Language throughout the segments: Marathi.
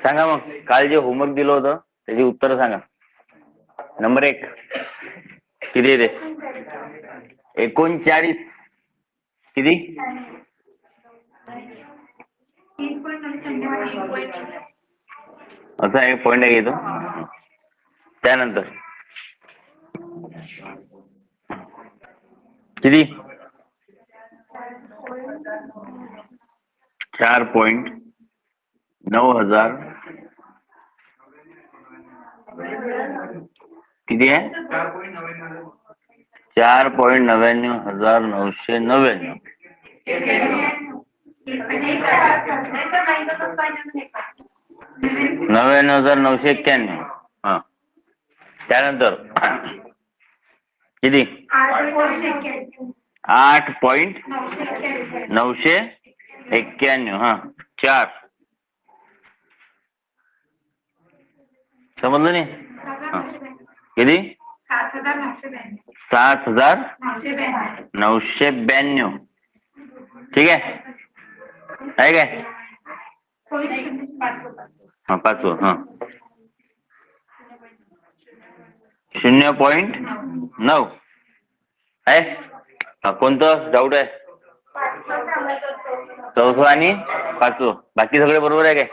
सांगा मग, काल जे होमवर्क दिलं होतं त्याची उत्तर सांगा. नंबर 1 किती आहे ते? 39. किती? असा एक पॉईंट आहे घेतो. त्यानंतर किती? 4.9,000. किती आहे? 4.99,999. 99,991. हा. त्यानंतर किती? 8.991. हा. 4 समजलं नाही? किती? 7,992. ठीक आहे काय? हा 5. हा 0.9 आहे. कोणतं डाऊट आहे? 4 आणि 5. बाकी सगळे बरोबर आहे काय?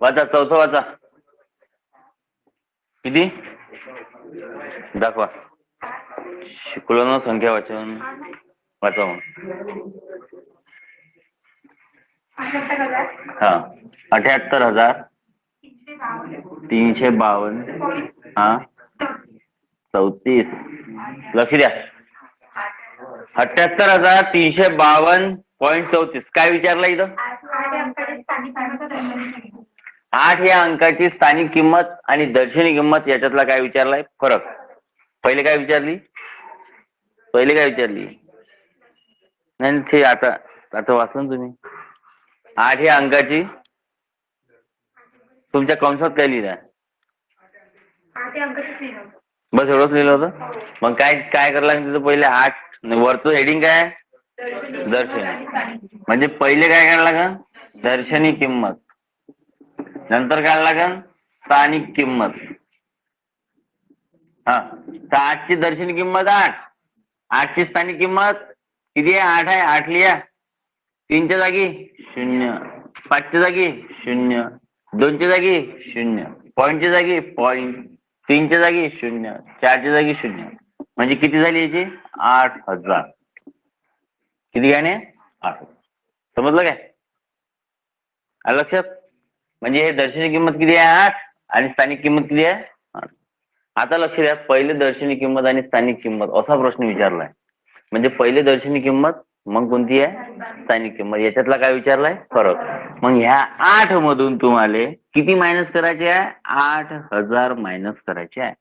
वाचा 4 वाचा. किती? दाखवा. शिकलो ना संख्या वाचन. वाचा मग. हा 78,352. हा 34. लक्ष द्या. 78,352.34. काय विचारलं इथं? 8 या अंकाची स्थानिक किंमत आणि दर्शनी किंमत याच्यातला काय विचारलाय? फरक. पहिले काय विचारली? नाही ते आता वाचून तुम्ही. 8 या अंकाची तुमच्या कंसात काय लिहिलं? बस एवढंच लिहिलं होतं. मग काय करायला लागेल तिथं? पहिले 8 वरचं हेडिंग काय? दर्शनी. म्हणजे पहिले काय करायला लागेल? दर्शनी किंमत. नंतर काय लागेल? स्थानिक किंमत. हा तर 8 ची दर्शनी किंमत 8. 8 ची स्थानिक किंमत किती आहे? 8 आहे. 8 लिहा. 3 च्या जागी 0. 5 च्या जागी 0. 2 च्या जागी 0. पॉईंटच्या जागी पॉईंट. 3 च्या जागी 0. 4 च्या जागी 0. म्हणजे किती झाली याची? 8,000. किती गाणे? 8. समजलं काय? आलं लक्षात? म्हणजे हे दर्शनी किंमत किती आहे? 8 आणि स्थानिक किंमत किती आहे? 8. आता लक्ष द्या. पहिले दर्शनी किंमत आणि स्थानिक किंमत असा प्रश्न विचारलाय. म्हणजे पहिले दर्शनी किंमत, मग कोणती आहे? स्थानिक किंमत. याच्यातला काय विचारलाय? फरक. मग ह्या 8 मधून तुम्हाला किती मायनस करायचे आहे? 8,000 मायनस करायचे आहे.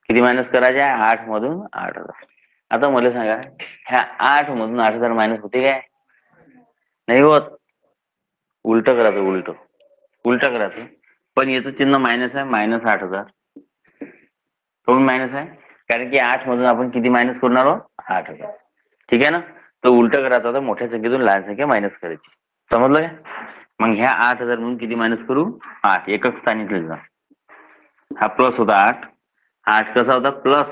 किती मायनस करायचे आहे? 8 मधून 8,000. आता मला सांगा, ह्या 8 मधून 8,000 मायनस होते काय? नाही होत. उलट करायचं. पण याचं चिन्ह मायनस आहे. मायनस 8,000. काऊन मायनस आहे? कारण की 8 मधून आपण किती मायनस करणार आहोत? 8,000. ठीक आहे ना? तर उलट करायचं होतं. मोठ्या संख्येतून लहान संख्या मायनस करायची. समजलं काय? मग ह्या 8,000 म्हणून किती मायनस करू? 8. एकच स्थानिक लिहिलं. हा प्लस होता 8. 8 कसा होता? प्लस.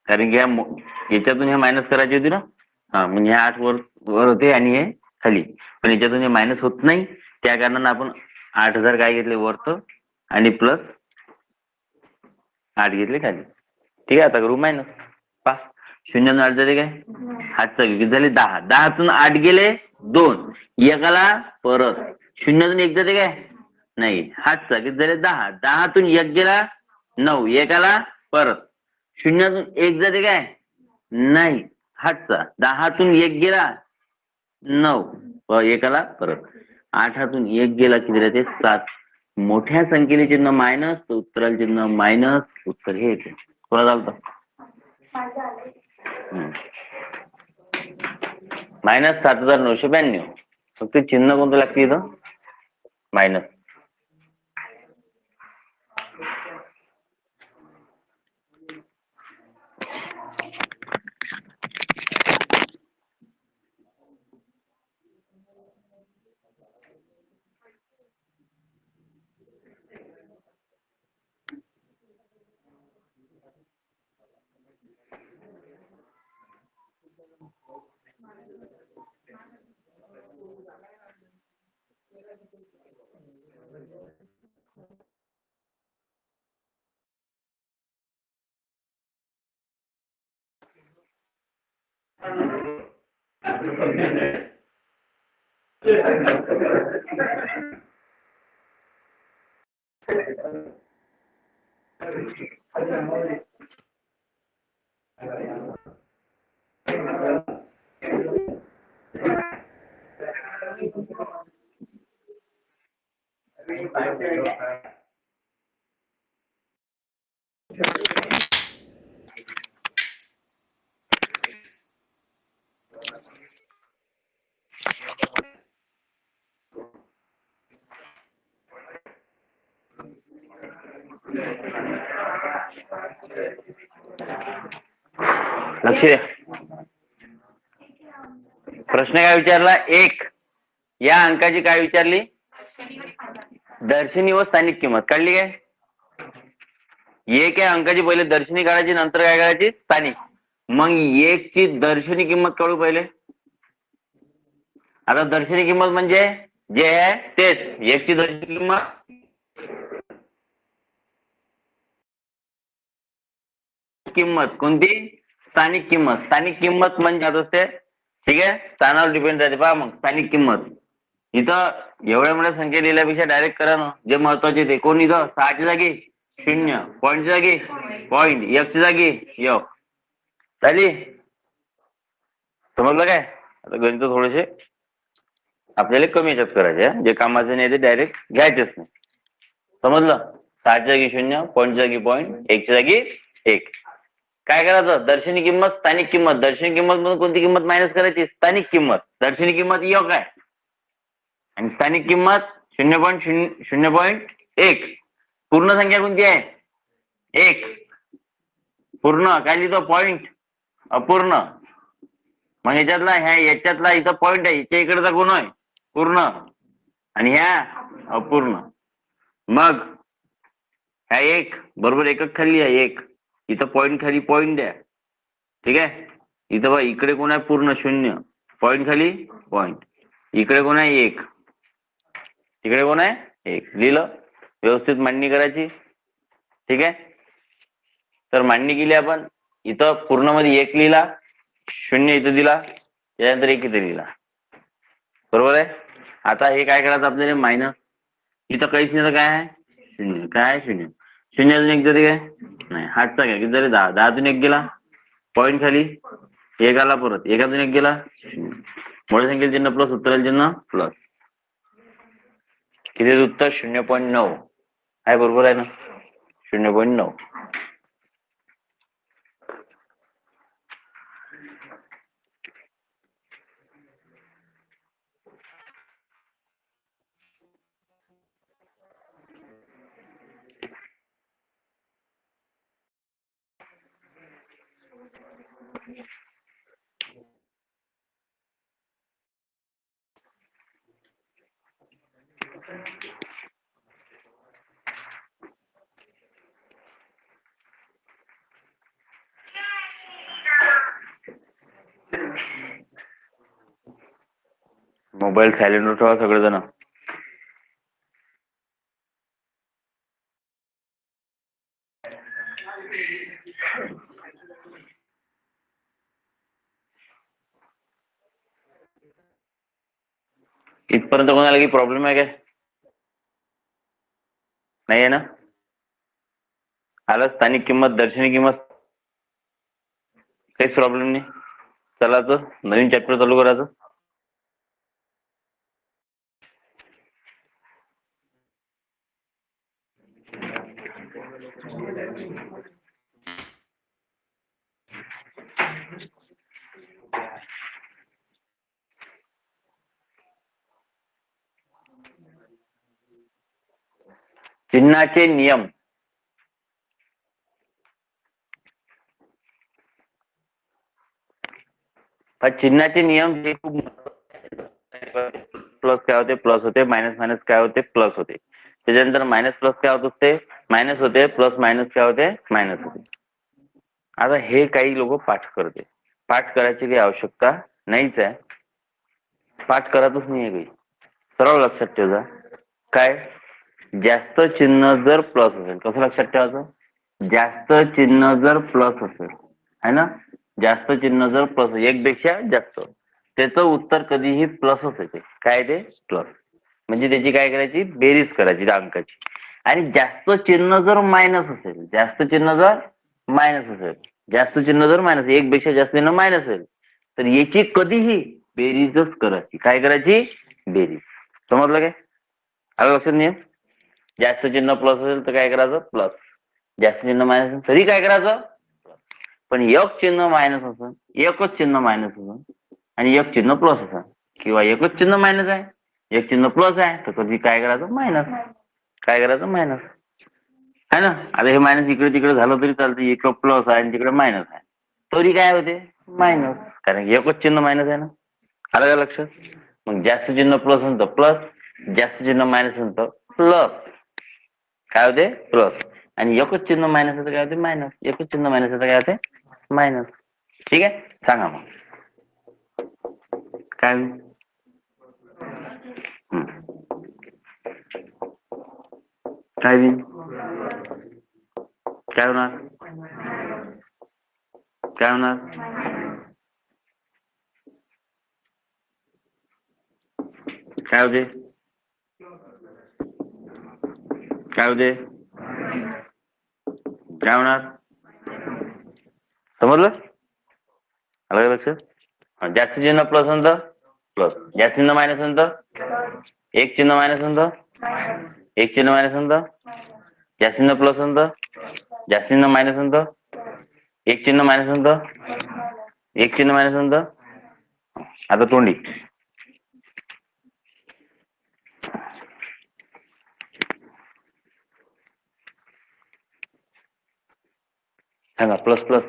कारण की याच्यातून हे मायनस करायची होती ना. हा म्हणजे 8 वर होते आणि हे खाली. पण याच्यातून हे मायनस होत नाही. त्या कारणानं आपण 8,000 काय घेतले? वरतं आणि प्लस 8 घेतले खाली. ठीक आहे. आता करू मायनस. 0 8 झाले काय? हातचा किती झाले? 10. 10तून 8 गेले 2. एकाला परत. 0तून 1 जाते काय? नाही. हातचा किती झाले? 10. 10तून 1 गेला 9. एकाला परत. 0तून 1 जाते काय? नाही. हातचा. 10तून 1 गेला 9. एकाला परत. 8तून 1 गेला किती राहते? 7. मोठ्या संख्येले चिन्ह मायनस, उत्तराला चिन्ह मायनस. उत्तर हे येते. कोणा चालतं? -7,992. फक्त चिन्ह कोणतं लागते इथं? मायनस. लक्ष द्या. प्रश्न काय विचारला? एक. या अंकाची काय विचारली? दर्शनी व स्थानिक किंमत काढली काय? एक या अंकाची पहिले दर्शनी काढायची, नंतर काय काढायची? स्थानिक. मग एक ची दर्शनी किंमत काढू पहिले. आता दर्शनी किंमत म्हणजे जे आहे तेच. एक ची दर्शनी किंमत कोणती? स्थानिक किंमत. स्थानिक किंमत म्हणजे आता असते, ठीक आहे, स्थानावर डिपेंड राहते. पहा मग स्थानिक किंमत इथं एवढ्या मोठ्या संख्या लिहिल्यापेक्षा डायरेक्ट करा ना. जे महत्वाचे ते कोण इथं 6 च्या जागी 0, पॉईंटच्या जागी पॉईंट, एकच्या जागी एक. झाली? समजलं काय? आता गणित थोडेसे आपल्याला कमी याच्यात करायचे. जे कामाचे नाही ते डायरेक्ट घ्यायचेच नाही. समजलं? 6 च्या जागी 0, पॉईंटच्या जागी पॉईंट, एकच्या जागी एक. काय करायचं? दर्शनी किंमत, स्थानिक किंमत. दर्शनी किंमत मधून कोणती किंमत मायनस करायची? स्थानिक किंमत. दर्शनी किंमत एक आहे आणि स्थानिक किंमत 0.1. पूर्ण संख्या कोणती आहे? एक. पूर्ण काय लिहितो? पॉईंट. अपूर्ण. मग याच्यातला इथं पॉईंट आहे, याच्या इकडचा कोण आहे? पूर्ण. आणि ह्या अपूर्ण. मग ह्या एक बरोबर एकच खाली आहे एक. इथं पॉईंट खाली पॉईंट द्या. ठीक आहे. इथं बघा इकडे कोण आहे? पूर्ण 0. पॉईंट खाली पॉईंट. इकडे कोण आहे? एक. तिकडे कोण आहे? एक. लिहिलं? व्यवस्थित मांडणी करायची. ठीक आहे. तर मांडणी केली आपण. इथं पूर्ण मध्ये एक लिहिला, 0 इथं दिला, त्यानंतर एक इथे लिहिला. बरोबर आहे. आता हे काय करायचं आपल्याला? मायनस. इथं काहीच नाही तर काय आहे? 0. काय आहे? 0. 0 अजून एक जाते काय? नाही. हातचा घ्या. किती झाले? 10. 10 अजून एक गेला, पॉईंट खाली एक आला, परत एक अजून एक गेला. मोठ्या संख्येला चिन्ह प्लस, उत्तराला चिन्ह प्लस. किती उत्तर? 0.9 आहे. बरोबर आहे ना? 0.9. मोबाईल सायलेंटवर ठेवा सगळेजण. इथपर्यंत कोणाला काही प्रॉब्लेम आहे काय? नाही आहे ना? आलं स्थानिक किंमत, दर्शनी किंमत, काहीच प्रॉब्लेम नाही. चला तर नवीन चॅप्टर चालू करायचं. चिन्हाचे नियम. चिन्हाचे नियम हे खूप प्लस काय होते प्लस होते, मायनस मायनस काय होते प्लस होते, त्याच्यानंतर मायनस प्लस काय होत असते मायनस होते, प्लस मायनस काय होते मायनस होते. आता हे काही लोक पाठ करते, पाठ करायची काही आवश्यकता नाहीच आहे, पाठ करतच नाहीये काही. सरळ लक्षात ठेवा काय, जास्त चिन्ह जर प्लस असेल, कसं लक्षात ठेवायचं, जास्त चिन्ह जर प्लस असेल है ना, जास्त चिन्ह जर प्लस एक पेक्षा जास्त, त्याचं उत्तर कधीही प्लसच येते. काय ते प्लस, म्हणजे त्याची काय करायची बेरीज करायची अंकाची. आणि जास्त चिन्ह जर मायनस असेल, जास्त चिन्ह जर मायनस असेल, जास्त चिन्ह जर मायनस, एक पेक्षा जास्त चिन्ह मायनस असेल, तर याची कधीही बेरीजच करायची. काय करायची बेरीज. समजलं काय, आलं लक्षात नाही. जास्त चिन्ह प्लस असेल तर काय करायचं प्लस, जास्त चिन्ह मायनस असेल तरी काय करायचं, पण एक चिन्ह मायनस असेल, एकच चिन्ह मायनस असेल आणि एक चिन्ह प्लस असेल, किंवा एकच चिन्ह मायनस आहे एक चिन्ह प्लस आहे, तर कधी काय करायचं मायनस, काय करायचं मायनस है ना. आता हे मायनस इकडे तिकडे झालं तरी चालतं, इकडं प्लस आहे आणि तिकडे मायनस आहे तरी काय होते मायनस, कारण एकच चिन्ह मायनस आहे ना. आलं का लक्षात. मग जास्त चिन्ह प्लस असेल तर प्लस, जास्त चिन्ह मायनस असेल तर प्लस काय होते प्लस, आणि एकच चिन्ह मायनस असेल तर काय होते मायनस, एकच चिन्ह मायनस असेल तर काय होते मायनस. ठीक आहे, सांगा मग काय काय होईल, काय होणार, काय होणार, काय होते, काय होते, काय होणार, समजलं. अलग लक्षात. जास्त चिन्ह प्लस असेल तर प्लस, जास्त चिन्ह मायनस असेल तर, एक चिन्ह मायनस असेल तर, एक चिन्ह मायनस असेल तर, जास्त चिन्ह प्लस असेल तर, जास्त चिन्ह मायनस असेल तर, एक चिन्ह मायनस असेल तर, एक चिन्ह मायनस असेल तर. आता तोंडी सांगा, प्लस प्लस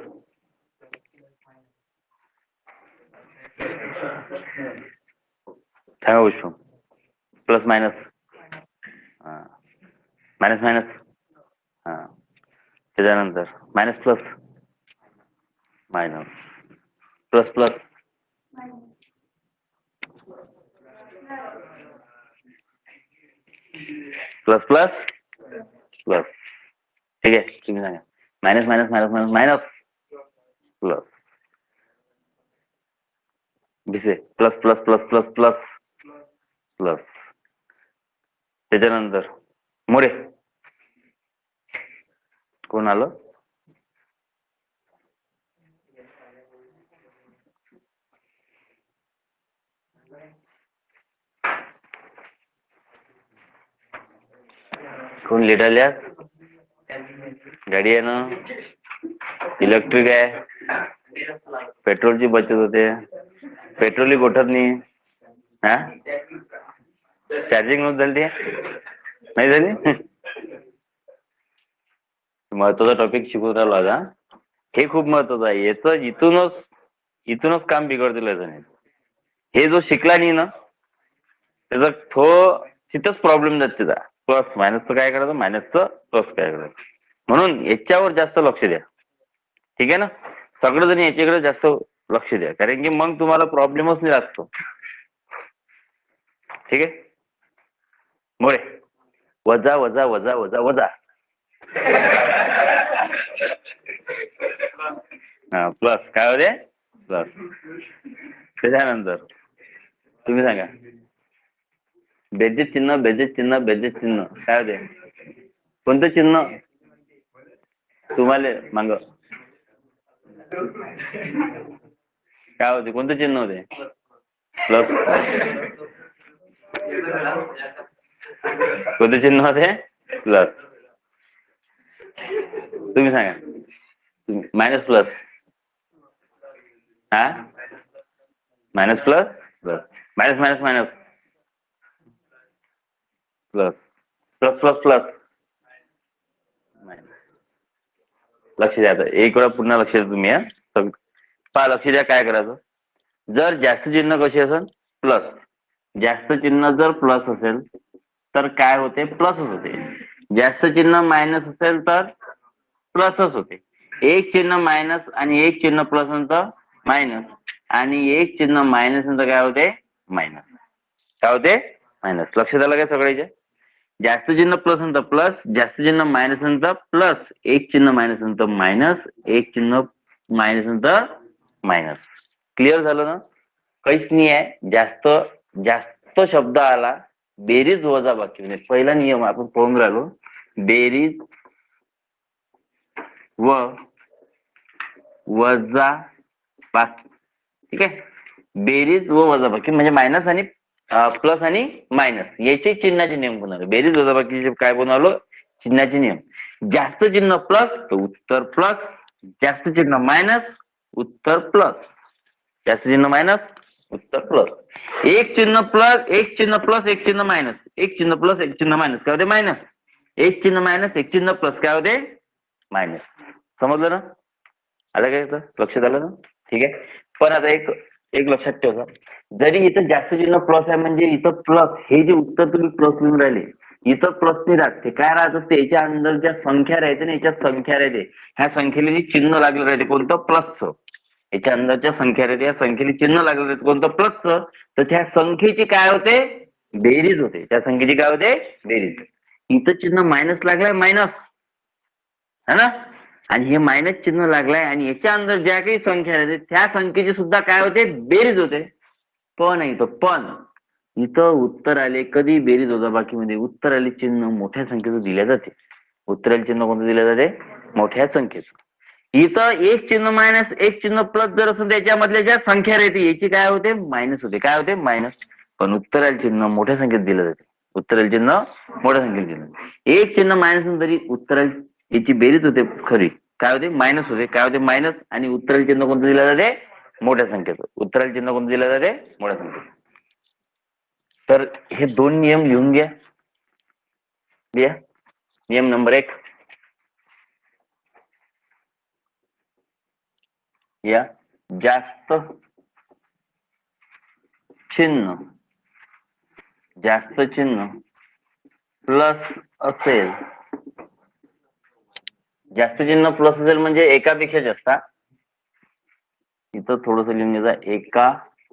सांगा पुष्पम, प्लस मायनस, हां मायनस मायनस, हां त्याच्यानंतर minus plus, minus plus plus, plus plus plus. ठीक आहे, तुम्ही सांगा minus minus minus minus minus plus, Bhise plus plus plus plus plus plus. त्याच्यानंतर मोरे, कोण आलं, कोण लेट आल्या, गाडी आहे ना, इलेक्ट्रिक आहे, पेट्रोलची बचत होते, पेट्रोलही गोठत नाही. हा चार्जिंग नव्हती झाली, नाही झाली. महत्वाचा टॉपिक शिकवून राहिलो आता, हे खूप महत्वाचं आहे. याचं इथूनच काम बिघडतील. हे जो शिकला नाही ना त्याचा तिथंच प्रॉब्लेम जात त्याचा. प्लस मायनसचं काय करायचं, मायनसचं प्लस काय करायचं, म्हणून याच्यावर जास्त लक्ष द्या. ठीक आहे ना, सगळेजण याच्याकडे जास्त लक्ष द्या, कारण की मग तुम्हाला प्रॉब्लेमच नाही लागतो. ठीक आहे, मुळे वजा वजा वजा वजा वजा, हा प्लस काय होते प्लस. त्याच्यानंतर तुम्ही सांगा, बेरीज चिन्ह, बेरीज चिन्ह, बेरीज चिन्ह काय होते, कोणतं चिन्ह तुम्हाला मांग काय होते, कोणतं चिन्ह होते प्लस, कोणतं चिन्ह होते प्लस. तुम्ही सांगा, मायनस प्लस, हा minus plus plus, minus minus minus plus, plus plus plus, लक्ष द्या, आता एक वेळा पुन्हा लक्ष द्या तुम्ही. पहा, लक्ष द्या काय करायचं. जर जास्त चिन्ह कशी असेल प्लस, जास्त चिन्ह जर प्लस असेल तर काय होते, प्लसच होते. जास्त चिन्ह मायनस असेल तर प्लसच होते. एक चिन्ह मायनस आणि एक चिन्ह प्लस नंतर मायनस, आणि एक चिन्ह मायनस नंतर काय होते, मायनस. काय होते, मायनस. लक्षात आलं काय सगळ्याच्या? जास्त चिन्ह प्लस नंतर प्लस, जास्त चिन्ह मायनस नंतर प्लस, एक चिन्ह मायनस नंतर मायनस, एक चिन्ह मायनस नंतर मायनस. क्लिअर झालं ना? काहीच नाही आहे. जास्त जास्त शब्द आला, बेरीज वजाबाकी म्हणजे पहिला नियम आपण पाहून राहिलो, बेरीज व वजा बाकी. ठीक आहे, बेरीज व वजाबाकी म्हणजे मायनस आणि प्लस आणि मायनस याचे चिन्हाचे नियम बनवले. बेरीज वजाबाकीचे काय बनवलं, चिन्हाचे नियम. जास्त चिन्ह प्लस तर उत्तर प्लस, जास्त चिन्ह मायनस उत्तर प्लस, जास्त चिन्ह मायनस उत्तर प्लस. एक चिन्ह प्लस, एक चिन्ह प्लस, एक चिन्ह मायनस, एक चिन्ह प्लस, एक चिन्ह मायनस, काय होते, मायनस. एक चिन्ह मायनस, एक चिन्ह प्लस, काय होते, मायनस. समजलं ना? आलं काय, लक्षात आलं ना? ठीक आहे. पण आता एक एक लक्षात ठेवा, जरी इथं जास्त चिन्ह प्लस आहे म्हणजे इथं प्लस, हे जे उत्तर तुम्ही प्लस लिहून राहिले इथं प्लस नाही राहते. काय राहत असते, याच्या अंदर ज्या संख्या राहते ना, याच्यात संख्या राहते, ह्या संख्येला जे चिन्ह लागलं राहते कोणतं, प्लसचं. याच्या अंदरच्या संख्या राहते, या संख्येला चिन्ह लागलं राहते कोणतं, प्लसचं. तर त्या संख्येची काय होते, बेरीज होते. त्या संख्येची काय होते, बेरीज. इथं चिन्ह मायनस लागलाय, मायनस है ना, आणि हे मायनस चिन्ह लागलाय, आणि याच्या अंदर ज्या काही संख्या राहते त्या संख्येची सुद्धा काय होते, बेरीज होते. पण आहे पण इथं उत्तर आले कधी बेरीज वजाबाकीमध्ये उत्तर आले चिन्ह मोठ्या संख्येचं दिल्या जाते. उत्तर आले चिन्ह कोणतं दिलं जाते, मोठ्या संख्येचं. इथं एक चिन्ह मायनस एक चिन्ह प्लस जर असेल त्याच्यामधल्या ज्या संख्या राहते याची काय होते, मायनस होते. काय होते, मायनस. पण उत्तर आले चिन्ह मोठ्या संख्येत दिलं जाते. उत्तर आले चिन्ह मोठ्या संख्येत दिलं. एक चिन्ह मायनस तरी उत्तर याची बेरीज होते खरी, काय होते, मायनस होते. काय होते, मायनस. आणि उत्तर चिन्ह कोणतं दिलं जाते, मोठ्या संख्येचं. उत्तराला चिन्ह कोणतं दिलं जाते, मोठ्या संख्येचं. तर हे दोन नियम लिहून घ्या. नियम नंबर 1, या जास्त चिन्ह प्लस असेल, जास्त चिन्ह प्लस असेल म्हणजे एकापेक्षा जास्त. इथं थोडस लिहून घ्या, एकापेक्षा,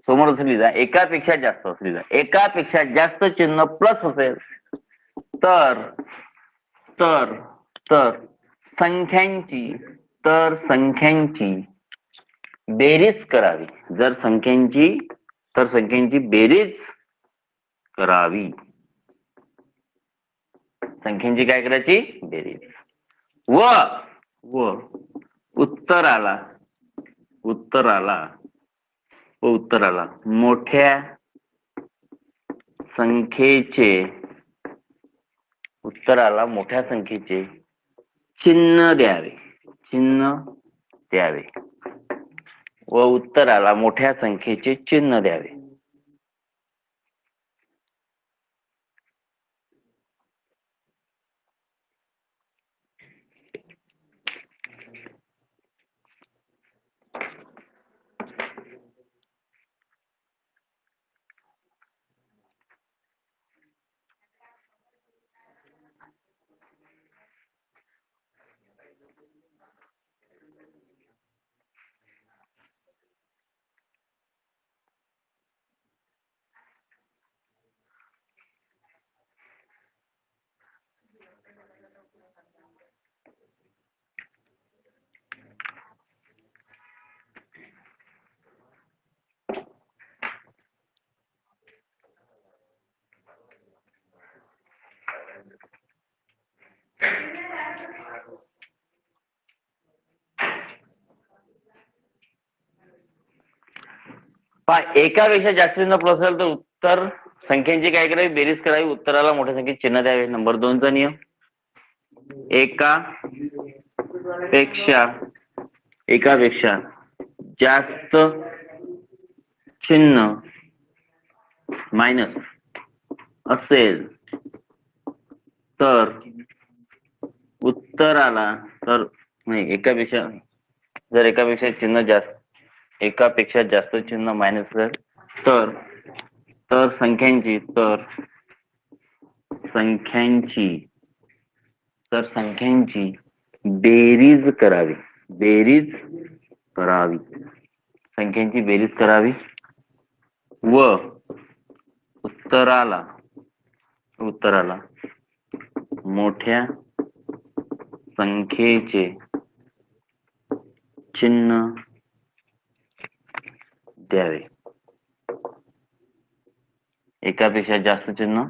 समोर असं लिहिजा, एकापेक्षा जास्त असली, एकापेक्षा जास्त चिन्ह प्लस असेल तर तर तर संख्यांची बेरीज करावी. जर संख्यांची बेरीज करावी. संख्यांची काय करायची, बेरीज. व उत्तराला मोठ्या संख्येचे चिन्ह द्यावे. व उत्तराला मोठ्या संख्येचे चिन्ह द्यावे. एकापेक्षा जास्त चिन्ह प्लस असेल तर उत्तर संख्यांची काय करावी, बेरीज करावी. उत्तराला मोठ्या संख्येत चिन्ह द्यावे. नंबर 2 चा नियम, एकापेक्षा जास्त चिन्ह मायनस असेल तर उत्तराला तर नाही, जर एकापेक्षा जास्त चिन्ह मायनस असेल तर तर संख्यांची तर संख्यांची तर संख्यांची बेरीज करावी. बेरीज करावी. संख्यांची बेरीज करावी व उत्तराला मोठ्या संख्येचे चिन्ह द्यावे. एकापेक्षा जास्त चिन्ह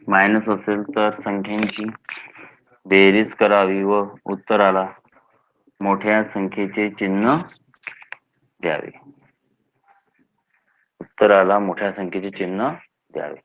मायनस असेल तर संख्यांची बेरीज करावी व उत्तराला मोठ्या संख्येचे चिन्ह द्यावे. उत्तराला मोठ्या संख्येचे चिन्ह द्यावे.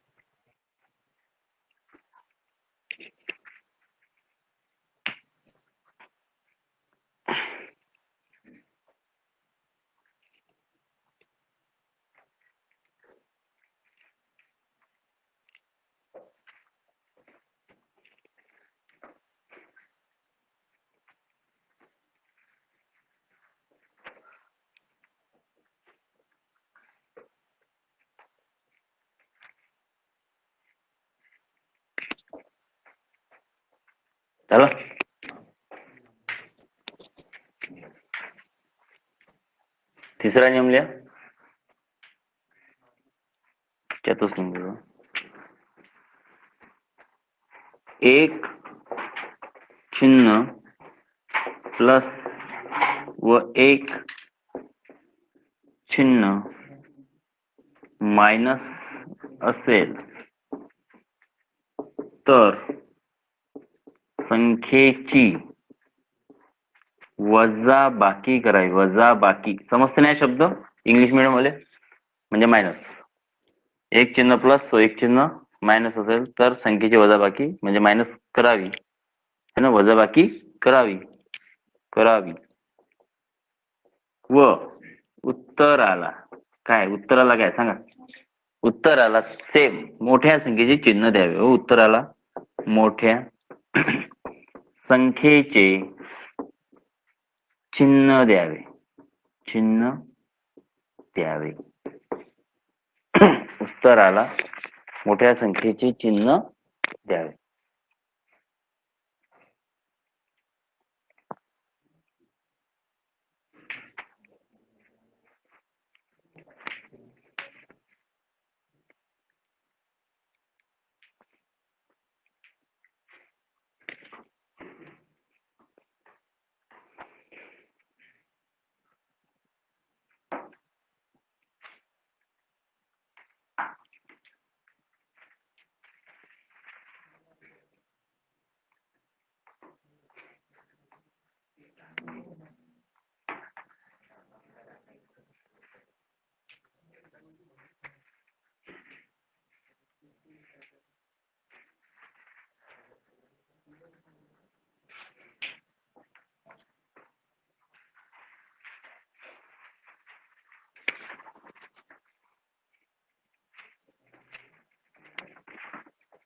चला तिसरा नियम लिहा. चतुर्थ नंबर एक चिन्ह प्लस व एक चिन्ह मायनस असेल तर संख्येची वजाबाकी करावी. वजाबाकी समजते ना शब्द इंग्लिश मीडियम वाले? म्हणजे मायनस. एक चिन्ह प्लस व एक चिन्ह मायनस असेल तर संख्येची वजाबाकी म्हणजे मायनस करावी है ना. वजाबाकी करावी व उत्तराला काय सांगा. उत्तराला सेम मोठ्या संख्येचे चिन्ह द्यावे व उत्तराला मोठ्या संख्येचे चिन्ह द्यावे. उत्तराला मोठ्या संख्येचे चिन्ह द्यावे.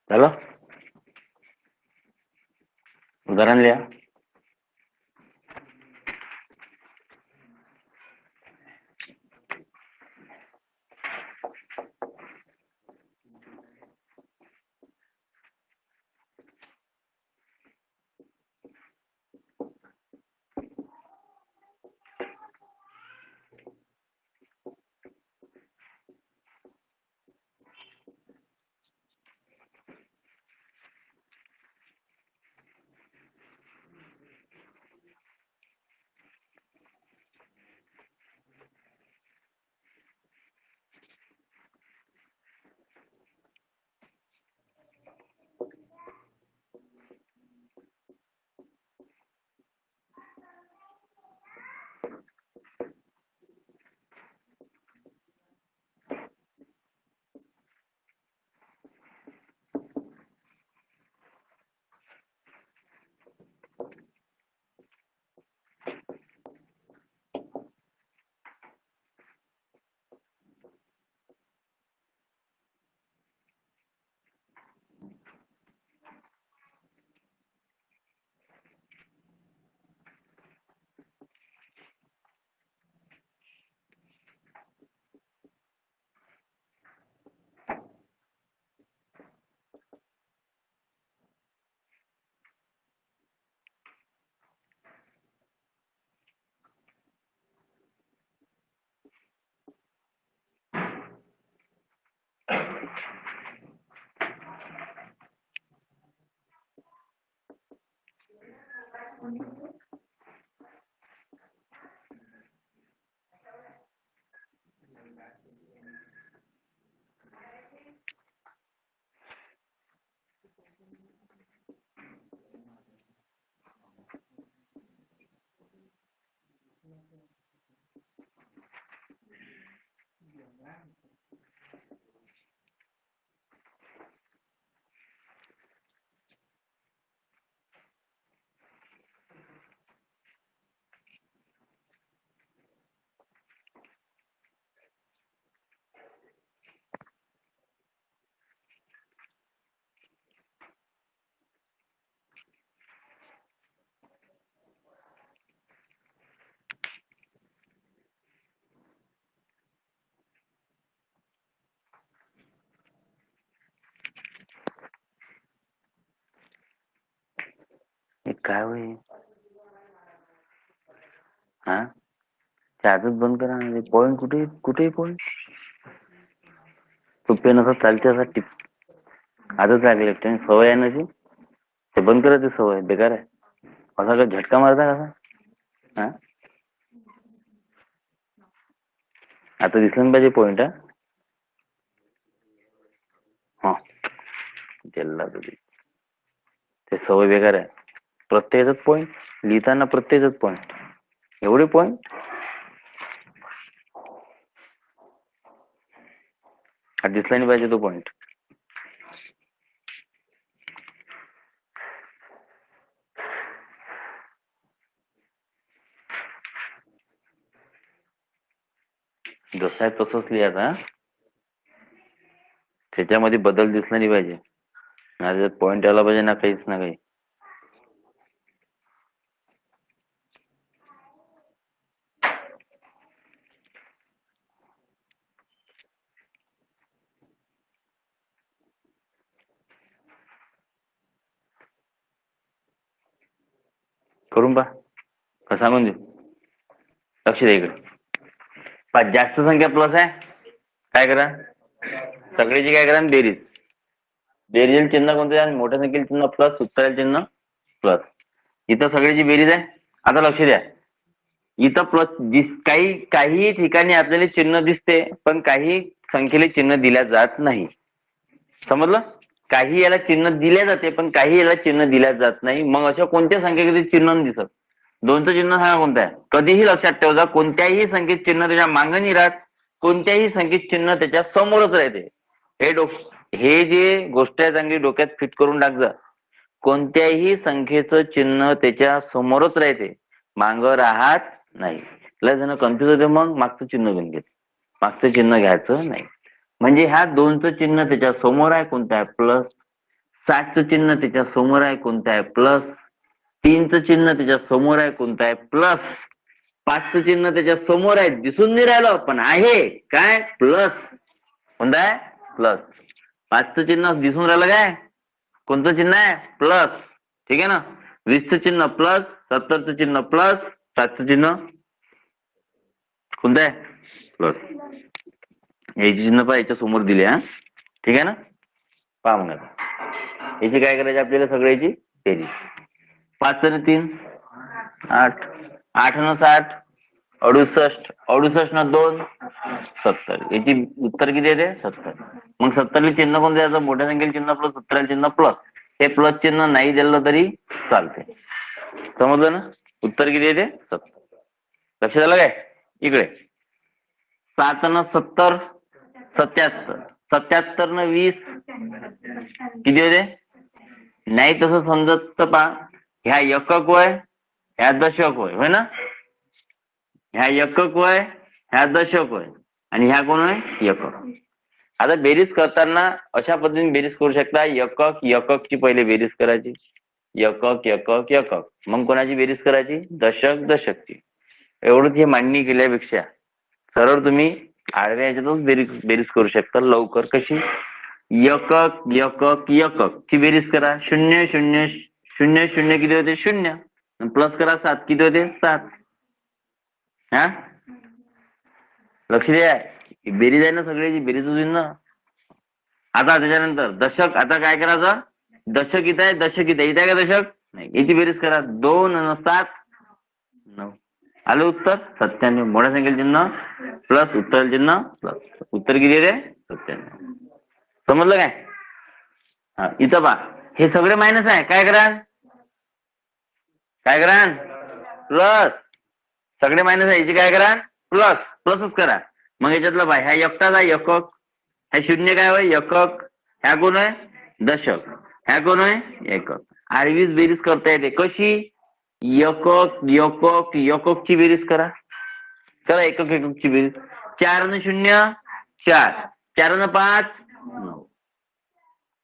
चला उदाहरण लिहा. काय होईल? हा, आजच बंद करा. पॉईंट कुठे कुठे पॉईंट सोपे नसत चालते असा टिप. आजच लागले सवय आहे ना ती, ते बंद करायची सवय बेकार आहे. असा का झटका मारता कसा? हा, आता दिसलं ना पाहिजे पॉईंट. हा, जल्ला तुझी ते सवय बेकार आहे. प्रत्येकच पॉईंट लिहिताना, प्रत्येकच पॉईंट एवढे पॉईंट. दिसला नाही पाहिजे तो पॉईंट. जसा आहे तसंच लिहायचा. त्याच्यामध्ये बदल दिसला नाही पाहिजे. ना पॉईंट आला पाहिजे ना काहीच ना काही. करून पहा का सांगून देऊ. लक्ष द्या इकडे. जास्त संख्या प्लस आहे, काय करा सगळ्याची काय करा बेरीज. बेरीज चिन्ह कोणतं आहे? मोठ्या संख्येचे चिन्ह प्लस, उत्तराचे चिन्ह प्लस. इथं सगळ्याची बेरीज आहे. आता लक्ष द्या, इथं प्लस काही ठिकाणी आपल्याला चिन्ह दिसते, पण काही संख्येला चिन्ह दिल्या जात नाही. समजलं? काही याला चिन्ह दिल्या जाते, पण काही याला चिन्ह दिल्या जात नाही. मग अशा कोणत्या संख्येमध्ये चिन्ह नाही दिसत? दोनचं चिन्ह सांगा कोणतं आहे? कधीही लक्षात ठेवा, कोणत्याही संख्येत चिन्ह त्याच्या मागं नाही राहत, कोणत्याही संख्येत चिन्ह त्याच्या समोरच राहते. हे जे गोष्ट आहे चांगली डोक्यात फिट करून टाकजा. कोणत्याही संख्येचं चिन्ह त्याच्या समोरच राहते, मागं राहत नाही. लय जण कन्फ्युज होते, मग मागचं चिन्ह घेऊन घेते. मागचं चिन्ह घ्यायचं नाही. म्हणजे ह्या दोनचं चिन्ह त्याच्या समोर आहे, कोणतं आहे? प्लस. 7चं चिन्ह त्याच्या समोर आहे, कोणतं आहे? प्लस. 3चं चिन्ह त्याच्या समोर आहे, कोणतं आहे? प्लस. 5चं चिन्ह त्याच्या समोर आहे, दिसून नाही राहिलं पण आहे, काय? प्लस. कोणतं आहे? प्लस. 5चं चिन्ह दिसून राहिलं काय? कोणतं चिन्ह आहे? प्लस. ठीक आहे ना. 20चं चिन्ह प्लस, 70चं चिन्ह प्लस, 7चं चिन्ह कोणतं आहे? प्लस. याची चिन्ह पहा याच्या समोर दिले. हा, ठीक आहे ना. पहा मग आता याची काय करायची आपल्याला सगळ्याची बेरीज. 5 आणि 3 8, 8 न 60 68, 68 न 2 70. याची उत्तर किती येते? 70. मग 70ला चिन्ह कोणतं द्यायचं? मोठ्या संख्येला चिन्ह प्लस, 70ला चिन्ह प्लस. हे प्लस चिन्ह नाही दिलं तरी चालते. समजलं ना? उत्तर किती येते? 70. लक्षात आलं काय? इकडे 7 न 70 77, 77 न 20 किती होते? नाही तसं समजत तर पहा, ह्या एकक होय, ह्या दशक होय, होय ना. ह्या एकक होय, ह्या दशक होय, आणि ह्या कोण होय? एकक. आता बेरीज करताना अशा पद्धतीने बेरीज करू शकता. एकक एककची पहिले बेरीज करायची, एकक एकक एकक. मग कोणाची बेरीज करायची? दशक दशकची. एवढंच हे मांडणी केल्यापेक्षा सरळ तुम्ही आडव्या याच्यातच बेरीज करू शकता लवकर. कशी? एकक एकक एकक ची बेरीज करा. 0 0 0 0 किती होते? 0. प्लस करा 7 किती होते? 7. हा, लक्ष द्या, बेरीज आहे ना सगळ्याची, बेरीज होईल ना. आता त्याच्यानंतर दशक. आता काय करायचं? दशक इथं आहे, दशक इथं आहे का दशक? नाही. याची बेरीज करा. 2 आणि 7 9. आलं उत्तर 97. मोठ्या संख्येला चिन्ह प्लस, उत्तर चिन्ह प्लस. उत्तर किती आहे? 97. समजलं काय? हा, इथं पहा हे सगळे मायनस आहे. काय करा? काय करा? प्लस. सगळे मायनस आहे, याची काय करा? प्लस. प्लसच करा. मग याच्यातलं पहा, ह्या एकटाच आहे एकक, ह्या 0 काय होय? एकक. ह्या कोण आहे? दशक. ह्या कोण आहे? एकक. आडवीच बेरीज करता येते. कशी? एकक एकक एकक ची बेरीज करा. करा एकक एकक ची बेरीज. 4 आणि 0 4, 4 आणि 5 9.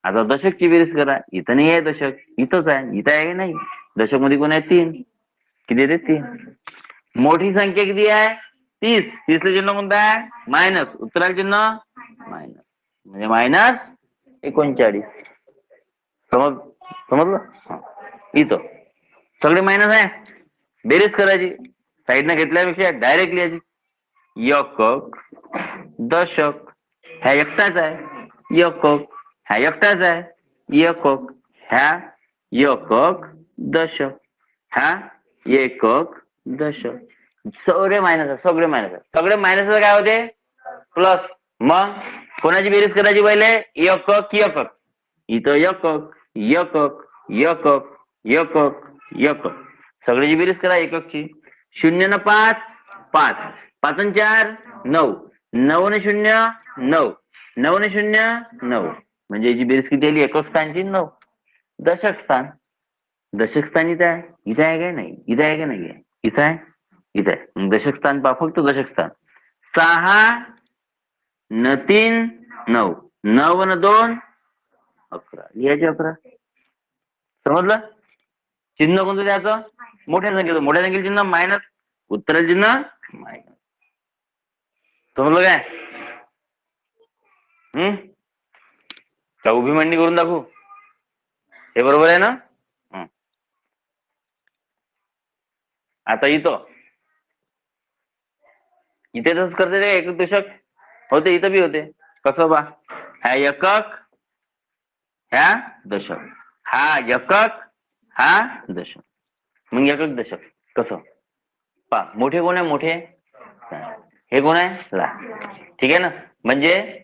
आता दशकची बेरीज करा. इथं नाही आहे दशक, इथंच आहे. इथं आहे नाही दशक मध्ये, कोण आहे? 3. किती येते? 3. मोठी संख्या किती आहे? 30. 30ला चिन्ह कोणतं आहे? मायनस. उत्तराला चिन्ह मायनस, म्हणजे मायनस 39. समजलं? इथं सगळे मायनस आहे. बेरीज करायची, साईडनं घेतल्यापेक्षा डायरेक्ट लिहायची. एकक दशक ह्या एकटाच आहे. एकक ह्या एकटाच आहे. एकक ह्या एकक दशक ह्या एकक दशक. सगळे मायनस आहे, सगळे मायनस आहे. सगळे मायनस काय होते? प्लस. मग कोणाची बेरीज करायची पहिले? एकक एकक. इथं एकक एकक एकक एकक एकक. सगळ्याची बेरीज करा एककची. 0 न 5 5, 5 न 4 9, 9 न 0 9, 9 न 0 9. म्हणजे याची बेरीज किती आली? एकक स्थानची 9. दशक स्थान, दशक स्थान इथं आहे. इथं आहे काय? नाही. इथं आहे का? नाही आहे. इथं आहे, इथं आहे. दशक स्थान पहा फक्त. दशक स्थान 6 न 3 9, 9 न 2 11. लिहायचे 11. समजलं? चिन्ह कोणतं द्यायचं? मोठ्या संख्येचं. मोठ्या संख्येचं चिन्ह मायनस, उत्तराचं चिन्ह मायनस. समजलं काय? का उभी मांडणी करून दाखवू? हे बरोबर आहे ना? आता इथं इथे तसंच करते ते. एकक दशक होते, इथं बी होते. कसं बा? ह्या एकक ह्या दशक, हा एकक हा दशक. मग एकक दशक कसं पा? मोठे कोण आहे? मोठे हे कोण आहे? लहान. ठीक आहे ना? म्हणजे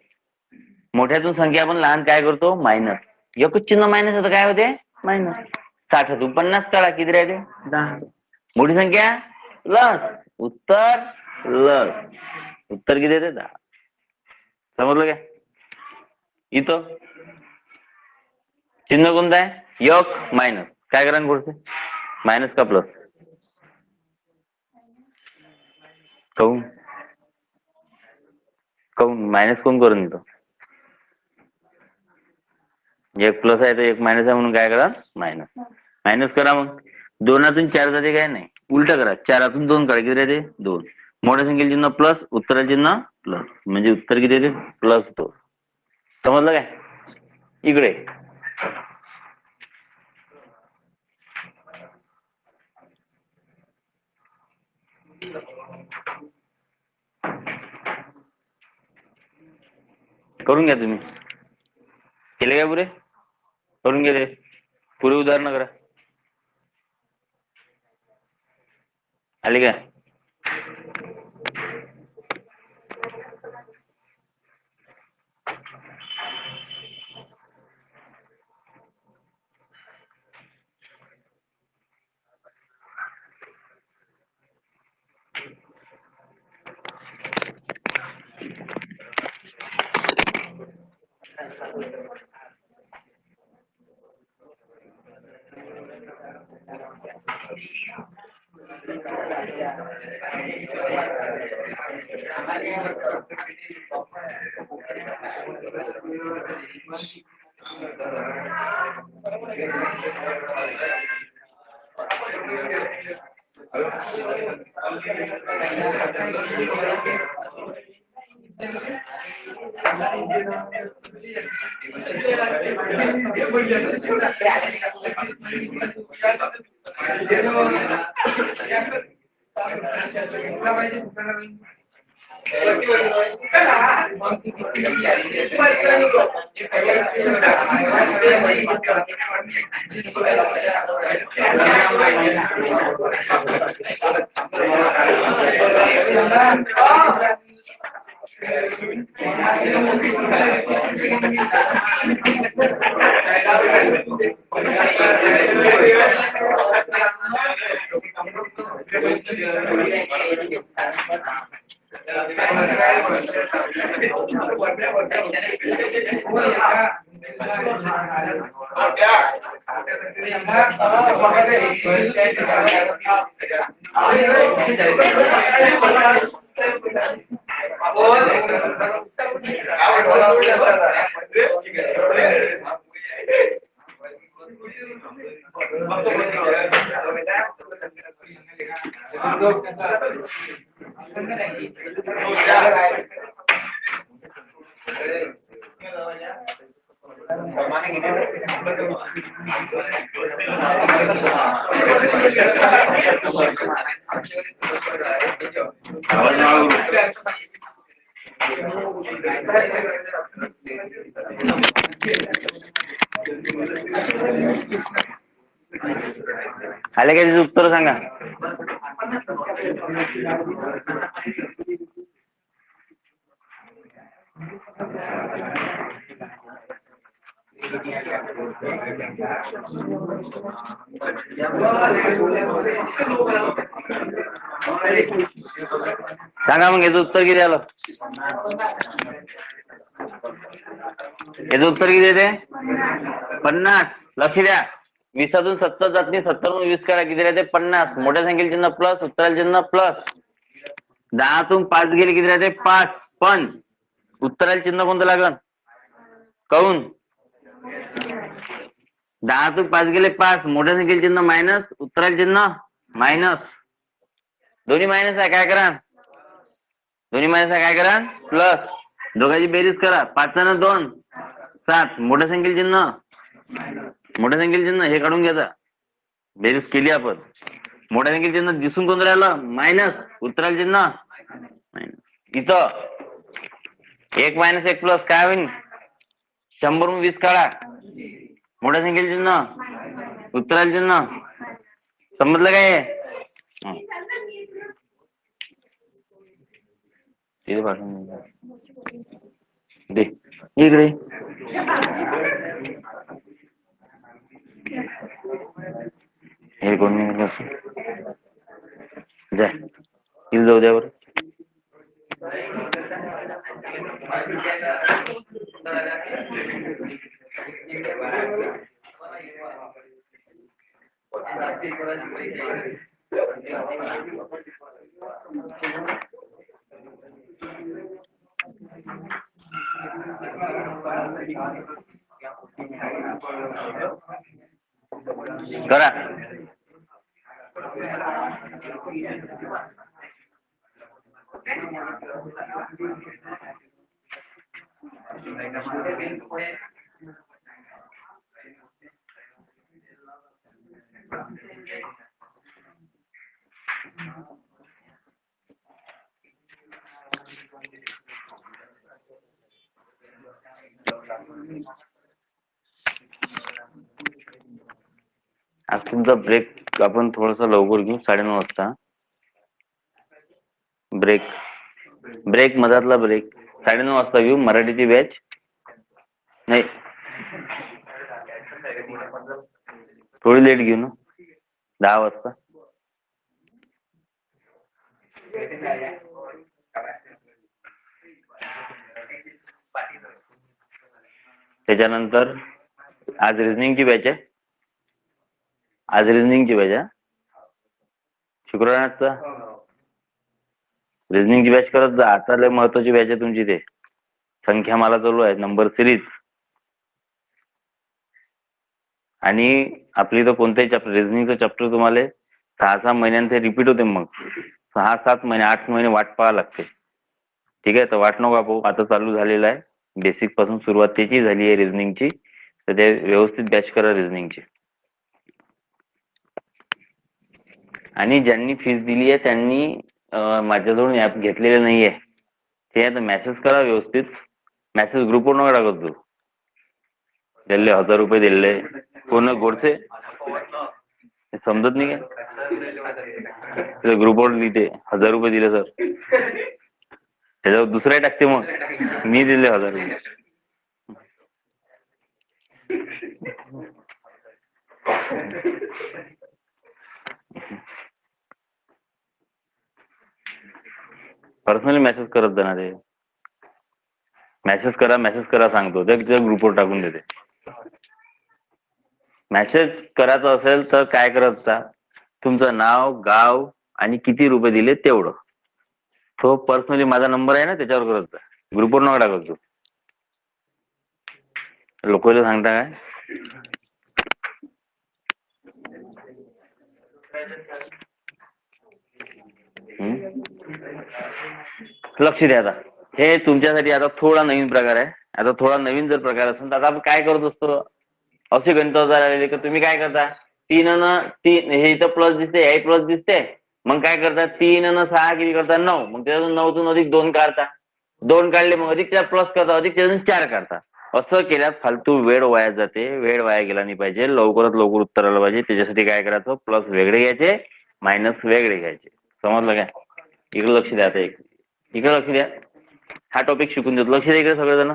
मोठ्यातून संख्या आपण लहान काय करतो? मायनस. एकच चिन्ह मायनस होतं, काय होते? मायनस. 60 50 काढा, किती राहते? 10. मोठी संख्या प्लस उत्तर प्लस उत्तर किती येते? 10. समजलं काय? इथं चिन्ह कोणतं आहे? एक मायनस. काय करा पुढचे? मायनस का प्लस? काऊन काऊन मायनस कोण करून देतो? एक प्लस आहे तर एक मायनस आहे, म्हणून काय करा? मायनस. मायनस करा. मग 2तून 4 जाते काय? नाही. उलट करा. 4तून 2 काढा, किती राहते? 2. मोठ्या संख्येचे चिन्ह प्लस, उत्तराचे चिन्ह प्लस. म्हणजे उत्तर किती येते? प्लस 2. समजलं काय? इकडे करून घ्या. तुम्ही केले काय पुरे? करून घ्या रे. पुरे उदाहरण करा. आले काय? आले का त्याचं उत्तर सांगा. सांगा मग याचं उत्तर किती आलं. याचं उत्तर किती येते 50. लक्ष द्या 20तून 70 जात नाही. 70 20 करा किती राहते 50. मोठ्या संख्येला चिन्ह प्लस उत्तराला चिन्ह प्लस. 10तून 5 गेले किती राहते 5. पण उत्तराला चिन्ह कोणतं लागल काऊन 10तून 5 गेले 5. मोठ्या संख्येला चिन्ह मायनस उत्तराला चिन्ह मायनस. दोन्ही मायनस आहे काय करा. दोन्ही मायनस आहे काय करा प्लस. दोघांची बेरीज करा. 5 आणि 2 7. मोठ्या संख्येला चिन्ह मोठ्या संख्येला चिन्ह हे काढून घ्यायचं. बेरीज केली आपण. मोठ्या संख्येला चिन्ह दिसून कोणतं राहिलं मायनस उत्तराला चिन्ह मायनस. इथं 1 मायनस 1 प्लस काय होईल 100 20 काढा. मोठ्या संख्येला चिन्ह उत्तराला चिन्ह. समजलं काय दे इकडे. हे कोण जा इथं जाऊ द्या बरं. करा. आज तुमचा ब्रेक आपण थोडासा लवकर घेऊ 9:30 वाजता. ब्रेक मधातला ब्रेक 9:30 वाजता घेऊ. मराठीची बॅच नाही थोडी लेट घेऊ ना 10 वाजता. त्याच्यानंतर आज रिझनिंगची बॅच आहे. आज रिझनिंगची बॅच आहे. शुक्रवारचा रिझनिंगची बॅच करत जा. आता लय महत्वाची बॅच आहे तुमची. ते संख्या मला चालू आहे नंबर सिरीज. आणि आपली तर कोणताही चॅप्टर रिझनिंगचं चॅप्टर तुम्हाला 6-6 महिन्यांत ते रिपीट होते. मग 6-7 महिने 8 महिने वाट पाहावं लागते. ठीक आहे. तर वाट नको पाहू. आता चालू झालेलं आहे. बेसिक पासून सुरुवात त्याची झाली आहे रिझनिंगची. तर ते व्यवस्थित बॅच करा रिझनिंगची. आणि ज्यांनी फीस दिली आहे त्यांनी माझ्याजवळ ॲप घेतलेलं नाही आहे. ते आता मेसेज करा व्यवस्थित. मेसेज ग्रुपवर नका टाकत तू. दिले 1000 रुपये दिले कोण गोडसे समजत नाही का. ग्रुपवर लिहिते 1000 रुपये दिले सर. त्याच्यावर दुसरा टाकते मग मी दिले 1000 रुपये. पर्सनली मेसेज करत जा ना. ते मेसेज करा सांगतो. ते ग्रुपवर टाकून देते. मेसेज करायचा असेल तर काय करायचं तुमचं नाव गाव आणि किती रुपये दिले तेवढं. तो पर्सनली माझा नंबर आहे ना त्याच्यावर करत जा. ग्रुपवर नका टाकत तू. लोकांना सांगता काय लक्ष द्या. आता हे तुमच्यासाठी आता थोडा नवीन प्रकार आहे. आता थोडा नवीन जर प्रकार असेल तर आता आपण काय करत असतो असे गणित आलेले की तुम्ही काय करता, 3 आणि 3 हे इथं प्लस दिसते, हे प्लस दिसते, मग काय करता 3 आणि 6 किती करता 9, मग त्याच्यातून 9तून अधिक 2 काढता, 2 काढले मग अधिक त्यात प्लस करता, अधिक त्याच्यातून 4 काढता. असं केल्यास फालतू वेळ वाया जाते, वेळ वाया गेला नाही पाहिजे, लवकरात लवकर उत्तर आलं पाहिजे. त्याच्यासाठी काय करायचं, प्लस वेगळे घ्यायचे, मायनस वेगळे घ्यायचे. समजलं काय? इकडे लक्ष द्या, आता इकडे लक्ष द्या, हा टॉपिक शिकून देतो, लक्ष द्या इकडे सगळेजण.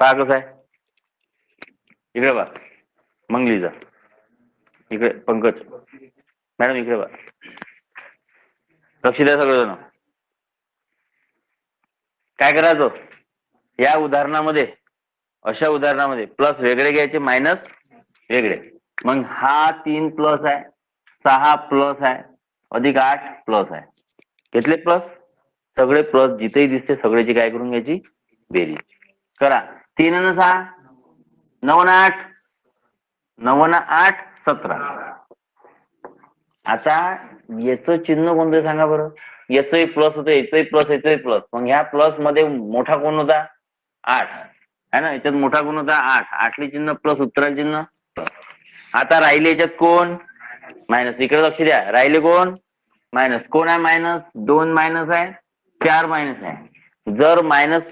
पहा कसं आहे, इकडे बा मंगलीचा, इकडे पंकज मॅडम, इकडे बा, लक्ष द्या सगळेजण. काय करायचं या उदाहरणामध्ये, अशा उदाहरणामध्ये प्लस वेगळे घ्यायचे, मायनस वेगळे. मग हा 3 प्लस आहे, 6 प्लस आहे, अधिक 8 प्लस आहे, घेतले प्लस, सगळे प्लस जिथेही दिसते सगळ्याची काय करून घ्यायची, बेरीज करा. 3 आणि 6 9 आणि 8, 9 आणि 8 17. आता याचं चिन्ह कोणतं सांगा बरं, याचंही प्लस होतं, याचंही प्लस, याचंही प्लस, मग ह्या प्लस मध्ये मोठा कोण होता, 8 है ना, याच्यात मोठा कोण होता 8, 8ले चिन्ह प्लस, उत्तराला चिन्ह प्लस. आता राहिले याच्यात कोण, मायनस. इकडे लक्ष द्या, राहिले कोण, मायनस. कोण आहे मायनस, 2 मायनस आहे, 4 मायनस आहे. जर मायनस,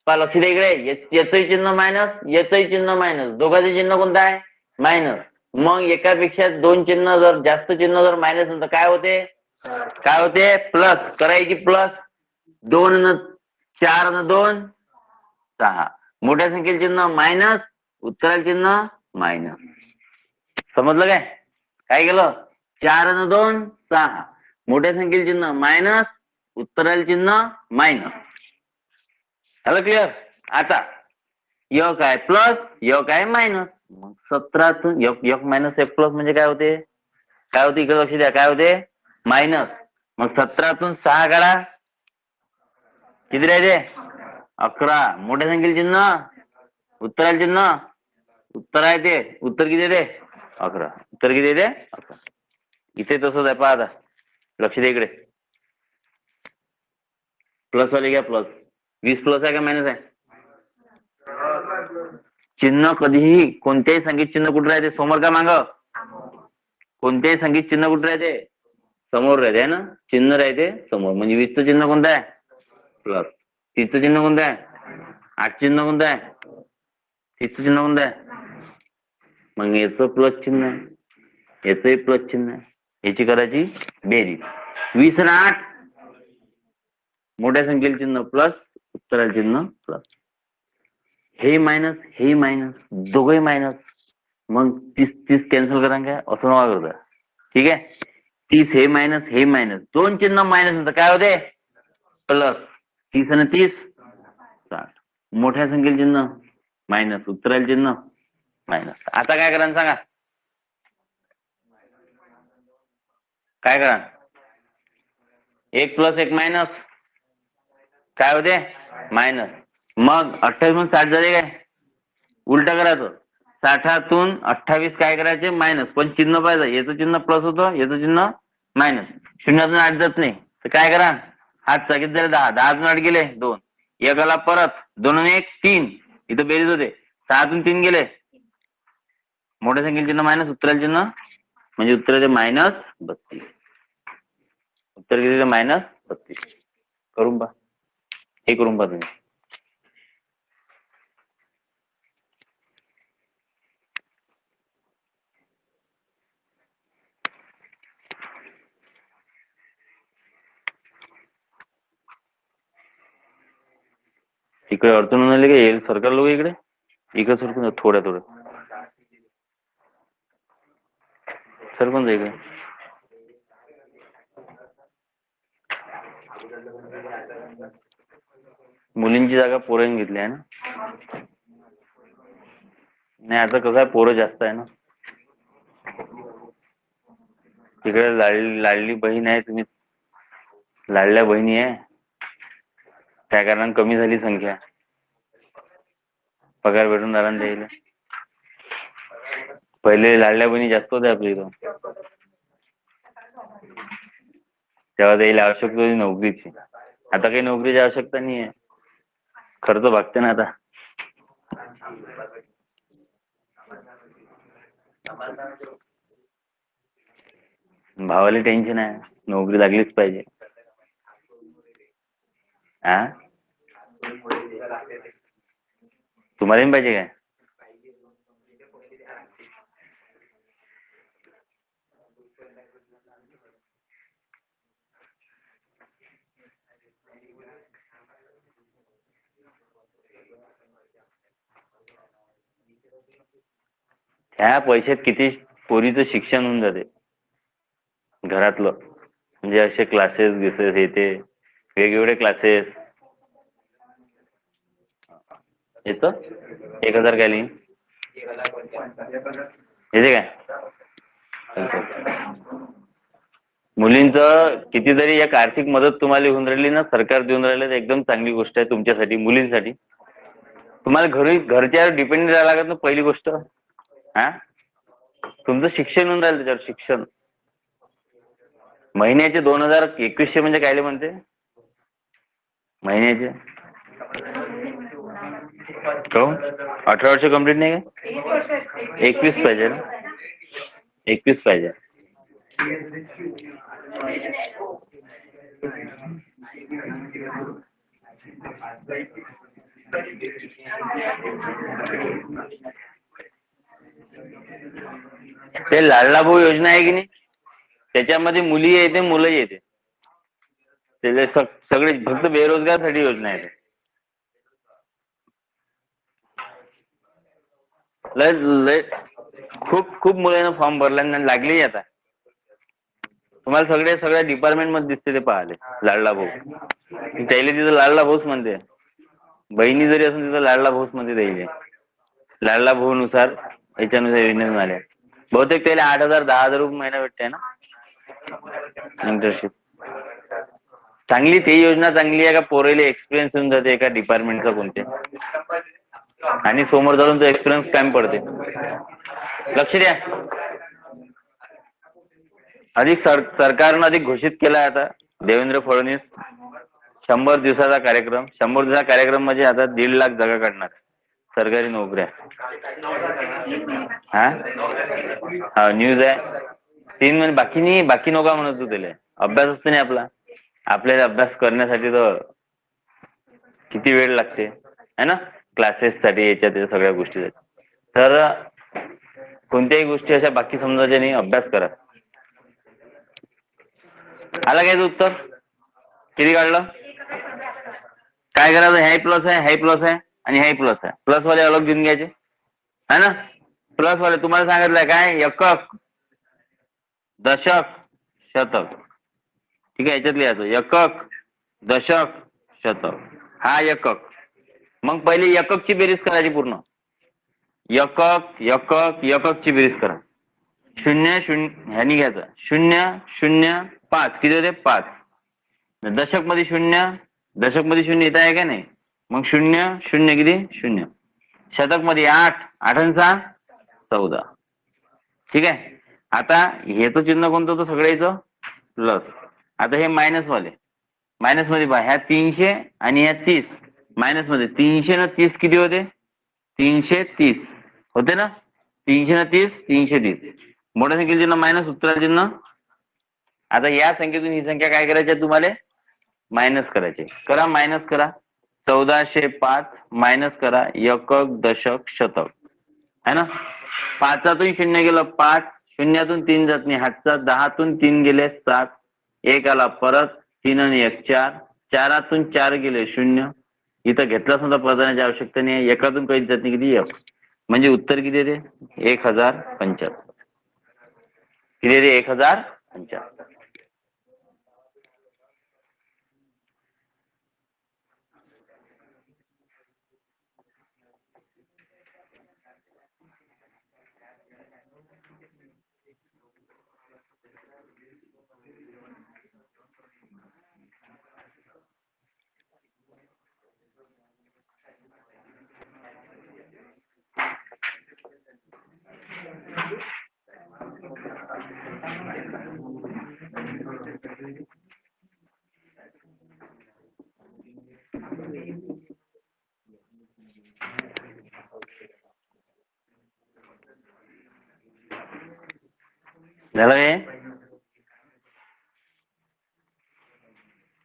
लक्ष द्या इकडे, याचंही चिन्ह मायनस, याचंही चिन्ह मायनस, दोघांचे चिन्ह कोणतं आहे, मायनस. मग एकापेक्षा 2 चिन्ह जर जास्त चिन्ह जर मायनस नंतर काय होते, काय होते, प्लस करायची, प्लस 2 आणि 4 आणि 2 6. मोठ्या संख्येचे चिन्ह मायनस, उत्तराला चिन्ह मायनस. समजलं काय, काय केलं, 4 आणि 2 6, मोठ्या संख्येचे चिन्ह मायनस, उत्तराला चिन्ह मायनस. झालं क्लिअर. आता एक आहे प्लस, एक आहे मायनस, मग 17तून एक मायनस एक प्लस म्हणजे काय होते, काय होते, इकडे लक्ष द्या, काय होते, मायनस. मग 17तून 6 काढा, किती राहते, 11. मोठ्या संख्येचे चिन्ह, उत्तराला चिन्ह, उत्तर आहे ते, उत्तर किती येते, 11. उत्तर किती येते, 11. इथे तसंच आहे, पहा आता लक्ष द्या इकडे, प्लस वाले घ्या, प्लस 20 प्लस आहे का मायनस आहे, चिन्ह कधीही कोणत्याही संगीत चिन्ह कुठे राहते, समोर का माग, कोणत्याही संगीत चिन्ह कुठे राहते, समोर राहते ना, चिन्ह राहते समोर. म्हणजे 20चं चिन्ह कोणतं आहे, प्लस. 30चं चिन्ह कोणतं आहे, 8 चिन्ह कोणतं आहे, 30चं चिन्ह कोणतं आहे, मग याचं प्लस चिन्ह आहे, याचंही प्लस चिन्ह आहे, याची करायची बेरीज. 20 आणि 8, मोठ्या संख्येला चिन्ह प्लस, उत्तराला चिन्ह प्लस. हे मायनस, हे मायनस, दोघंही मायनस. मग 30 कॅन्सल करा काय, असं नका करता, ठीक आहे. 30 हे मायनस, हे मायनस, 2 चिन्ह मायनस नंतर काय होते, प्लस. 30 आणि 30 60, मोठ्या संख्येला चिन्ह मायनस, उत्तराला चिन्ह मायनस. आता काय करा सांगा, काय करा, 1 प्लस 1 मायनस, काय होते, मायनस. मग 28 मग 60 झाले काय, उलटा करायचं, 60तून 28 काय करायचे, मायनस. पण चिन्ह पाहिजे, याचं चिन्ह प्लस होतं, याचं चिन्ह मायनस. 0तून 8 जात नाही, तर काय करा, हात किती झाले, 10, 10तून 8 गेले 2, एकाला परत 2 आणि 1 3, इथं बेरीज होते. 6तून 3 गेले, मोठ्या संख्येचे चिन्ह मायनस, उत्तराला चिन्ह, म्हणजे उत्तराचे मायनस 32. उत्तर किती, मायनस 32. करून पहा, हे करून पहा तुम्ही. इकडे अडचण आली का, येईल सरकार लोक इकडे, इकडे सरकून थोड्या सरकून जा इकडे. मुलींची जागा पोरांनी घेतली आहे ना, नाही आता कसं आहे, पोरं जास्त आहे ना तिकडे. लाडली बहीण आहे, तुम्ही लाडल्या बहिणी आहे, त्या कारणाने कमी झाली संख्या, पगार भेटून राहिला द्यायला. पहिले लाडल्या बहिणी जास्त होत्या आपल्या इथं, तेव्हा द्यायला आवश्यकता होती नोकरीची. आता काही नोकरीची आवश्यकता नाही आहे, खर्च भागते ना आता. भावाला टेन्शन आहे, नोकरी लागलीच पाहिजे. हा, तुम्हाला पाहिजे काय? ह्या पैशात किती पोरीचं शिक्षण होऊन जाते घरातलं, म्हणजे असे क्लासेस गिसेस येते, वेगवेगळे क्लासेस येतं. 1,000 काय लिहिन येते काय? मुलींचं कितीतरी एक आर्थिक मदत तुम्हाला होऊन राहिली ना, सरकार देऊन राहिलं, तर एकदम चांगली गोष्ट आहे तुमच्यासाठी, मुलींसाठी. तुम्हाला घरच्यावर डिपेंड राहायला लागत ना पहिली गोष्ट. हा, तुमचं शिक्षण होऊन राहिलं त्याच्यावर, शिक्षण. महिन्याचे 2,021 म्हणजे कायले म्हणते महिन्याचे? हो, 18 वर्ष कंप्लीट नाही का? 21 पाहिजे ना, 21 पाहिजे. ते लाडला भाऊ योजना आहे की नाही, त्याच्यामध्ये मुली येते मुलंही येते. त्याचे सगळे फक्त बेरोजगारसाठी योजना आहे. लय लय खूप मुलांना फॉर्म भरला आणि लागली आता. तुम्हाला सगळ्या डिपार्टमेंट मध्ये दिसते ते पाहिले लाडला भाऊ. त्याला तिथं लाडला भाऊच म्हणते, बहिणी जरी असून तिथं लाडला भाऊच म्हणते त्याला. लाडला भाऊ नुसार याच्यानुसार योजना झाल्या. बहुतेक त्याला 8,000 10,000 रुपये महिना भेटते ना इंटर्नशिप. चांगली ती योजना चांगली आहे का, पोरेले एक्सपिरियन्स होऊन जाते एका डिपार्टमेंटचा कोणत्या, आणि समोर जाऊन तो एक्सपिरियन्स काम पडते. लक्ष द्या. सरकारनं अधिक घोषित केला आहे आता देवेंद्र फडणवीस 100 दिवसाचा कार्यक्रम. 100 दिवसाचा कार्यक्रम म्हणजे आता 1.5 लाख जागा काढणार सरकारी नोकऱ्या. हा न्यूज आहे. 3 महिने बाकी नोका म्हणत तू त्याला. अभ्यास असतो नाही आपल्याला अभ्यास करण्यासाठी तर किती वेळ लागते है ना, क्लासेससाठी याच्या सगळ्या गोष्टीसाठी. तर कोणत्याही गोष्टी अशा बाकी समजायच्या नाही, अभ्यास करा. आला काय उत्तर? किती काढलं? काय करायचं? हाय प्लस आहे आणि हाय प्लस आहे. प्लसवाले अलग घेऊन घ्यायचे है ना. प्लसवाले तुम्हाला सांगितलंय काय, एकक दशक शतक. ठीक आहे, याच्यात लिहायचं एकक दशक शतक. हा एकक. मग पहिले एककची बेरीज करायची पूर्ण. एककची बेरीज करा. 0 0 ह्यानी घ्यायचं 0 0 5 किती होते 5. दशक मध्ये 0 येत आहे का नाही, मग 0 0 किती 0. शतक मध्ये 8 8 आणि 6 14. ठीक आहे. आता हेच चिन्ह कोणतं होतं सगळ्याचं प्लस. आता हे मायनस मध्ये पहा, ह्या 300 आणि ह्या 30 मायनस मध्ये 300 न 30 किती होते 330 होते ना. 300 न 30 330. मोठ्या संख्येचं चिन्ह मायनस, उत्तराचं चिन्ह. आता या संख्येतून ही संख्या काय करायची आहे तुम्हाला, मायनस करायची. करा मायनस करा. 1405 मायनस करा एकक दशक शतक है ना. 5तून 0 गेलं 5, शून्यातून 3 जात नाही हातचा, 10तून 3 गेले 7, 1 आला परत 3 आणि 1 4, 4तून 4 गेले 0. इथं घेतला सुद्धा प्रधानाची आवश्यकता नाही, एकातून काहीच जात नाही, किती 1. म्हणजे उत्तर किती येते 1075. किती येते 1075. झालं हे.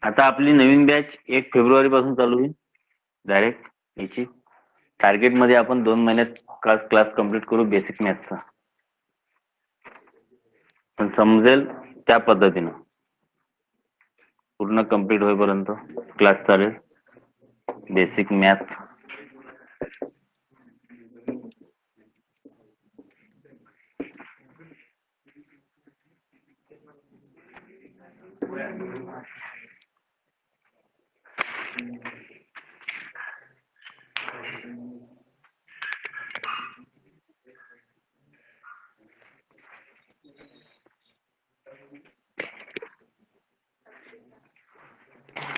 आता आपली नवीन बॅच 1 फेब्रुवारी पासून चालू होईल डायरेक्ट याची. टार्गेट मध्ये आपण 2 महिन्यात क्लास कंप्लीट करू बेसिक मॅथ्सचा. पण समजेल त्या पद्धतीनं पूर्ण कंप्लीट होईपर्यंत क्लास चालेल बेसिक मॅथ.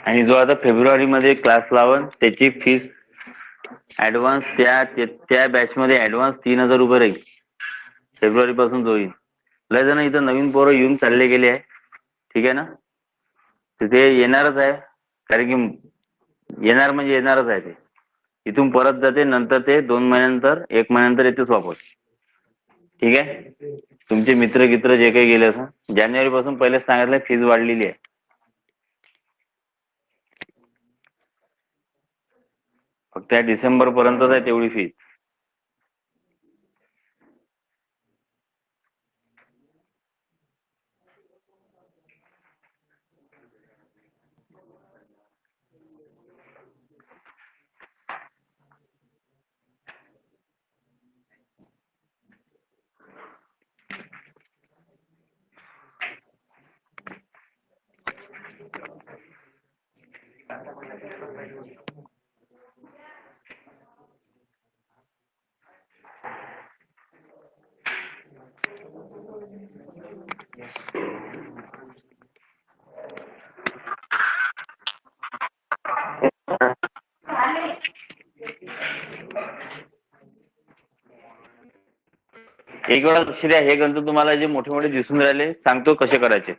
आणि जो आता फेब्रुवारी मध्ये क्लास लावल त्याची फीस ऍडव्हान्स त्या बॅच मध्ये ऍडव्हान्स 3000 रुपये राहील. फेब्रुवारी पासून जो येईल. लय जण इथं नवीन पोरं येऊन चालले गेले आहे. ठीक आहे ना. तिथे येणारच आहे कारण की येणार म्हणजे येणारच आहे ते. इथून परत जाते नंतर ते 2 महिन्यानंतर 1 महिन्यानंतर येतेच वापस. ठीक आहे. तुमचे मित्र जे काही गेले असं जानेवारी पासून पहिलेच सांगितलं फीज वाढलेली आहे. फक्त या डिसेंबर पर्यंतच आहे तेवढी फीज. एक वेळा लक्ष द्या. हे गणित तुम्हाला जे मोठे मोठे दिसून राहिले सांगतो कसे करायचे.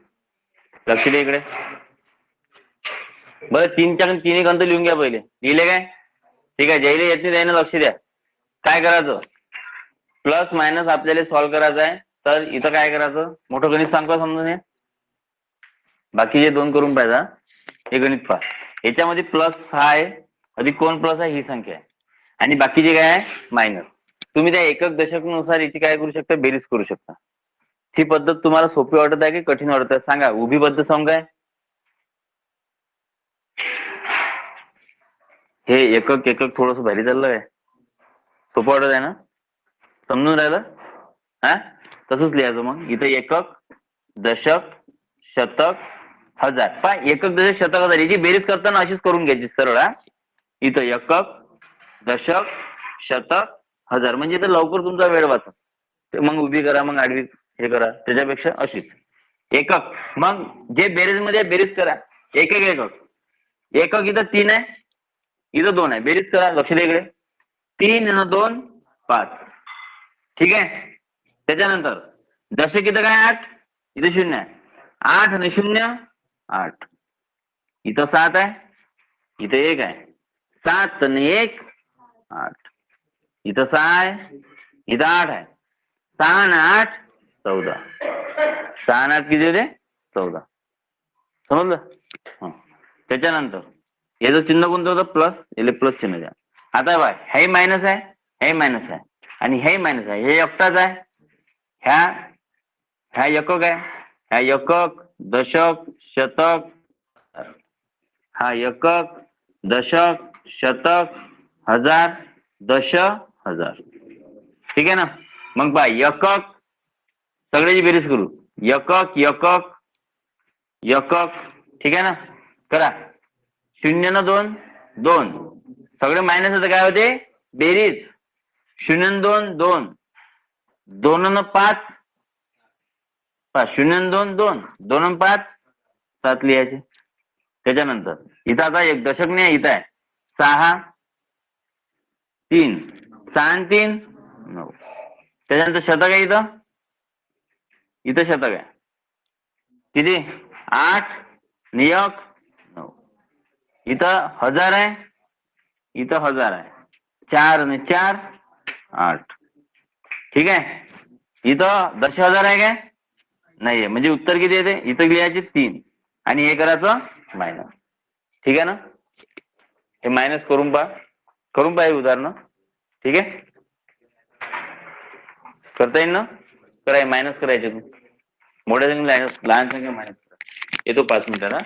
लक्ष द्या इकडे. बरं तिन्ही गणित लिहून घ्या पहिले. लिहिले काय? ठीक आहे. ज्याला येत नाही त्याने लक्ष द्या. काय करायचं प्लस मायनस आपल्याला सॉल्व्ह करायचं आहे. तर इथं काय करायचं मोठं गणित सांगतो समजून हे. बाकीचे 2 करून पाहिजा. हे गणित पहा. याच्यामध्ये प्लस हा आहे अधिक कोण प्लस आहे ही संख्या आहे आणि बाकीचे काय आहे मायनस. तुम्ही त्या एकक दशकनुसार याची काय करू शकता बेरीज करू शकता. ही पद्धत तुम्हाला सोपी वाटत आहे की कठीण वाटत आहे सांगा. उभी पद्धत सांगू काय? हे एकक थोडस भारी चाललं आहे. सोपं वाटत आहे ना. समजून राहिलं. हा तसंच लिहायचं मग. इथं एकक दशक शतक हजार. पण एकक दशक शतक हजार याची बेरीज करताना अशीच करून घ्यायची सरळ. इथं एकक दशक शतक हजार म्हणजे इथं लवकर तुमचा वेळ वाचत. मग उभी करा मग आडवी हे करा त्याच्यापेक्षा अशीच एकक. मग जे बेरीज मध्ये बेरीज करा. एकक इथं 3 आहे इथं 2 आहे. बेरीज करा. लक्ष द्या इकडे. 3 आणि 2 5. ठीक आहे. त्याच्यानंतर दशक इथं काय 8 इथं 0 आहे. 8 आणि 0 8. इथं 7 आहे इथं 1 आहे. 7 आणि 1 8. इथं 6 आहे इथं 8 आहे. 6 आणि 8 14. 6 आणि 8 किती होते 14. समजलं. त्याच्यानंतर याचं चिन्ह कोणतं होतं प्लस. याला प्लस चिन्ह द्या. आता बघा हे मायनस आहे हे मायनस आहे आणि हे मायनस आहे. हे एकटाच आहे. ह्या एकक आहे. ह्या एकक दशक शतक. हा एकक दशक शतक हजार दश हजार. ठीक आहे ना. मग पहा एकक सगळ्याची बेरीज करू. एकक एकक एकक. ठीक आहे ना. करा. 0 न 2 2. सगळे मायनस होते काय होते बेरीज. 0 न 2 2. 2 न 5 0 न 2 2. 2 न 5 7 लिहायचे. त्याच्यानंतर इथं आता एक दशक नाही इथं आहे 6 3. 6 आणि 3 9. त्याच्यानंतर शतक आहे इथं शतक आहे किती 8 आणि 1 9. इथं हजार आहे इथं हजार आहे. 4 आणि 4 8. ठीक आहे. इथं 10,000 आहे काय नाहीये, म्हणजे उत्तर किती येते? इथं लिहायचे 3 आणि हे करायचं मायनस. ठीक आहे ना? हे मायनस करून पहा हे उदाहरण. ठीक आहे, करता येईल ना? करा, मायनस करायचे. मोठ्या संख्या लहान संख्या मायनस करा. येतो 5 मिनिटाला.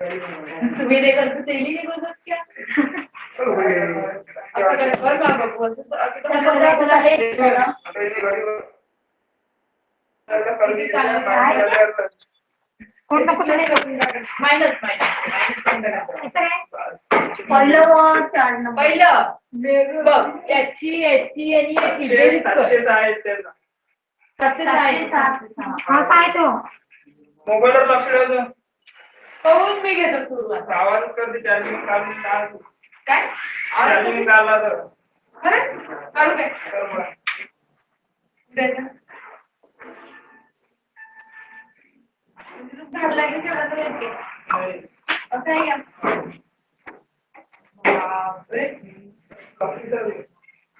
तुम्ही ते करतो तेली नाही बोलत क्या मायनस पहिलं बघ याची याची आणि हा काय तो मोबाईलवर लक्ष द्यायचं पाहून मी घेतो सुरुवात आवाज करते चार्जिंग काढून काय चार्जिंग काढला तर खरं काढू काय कर मला. द्यायचं झाडला की तेवढा तर येते नाही. असं आहे का बापरे. कॉम्प्युटर आहे.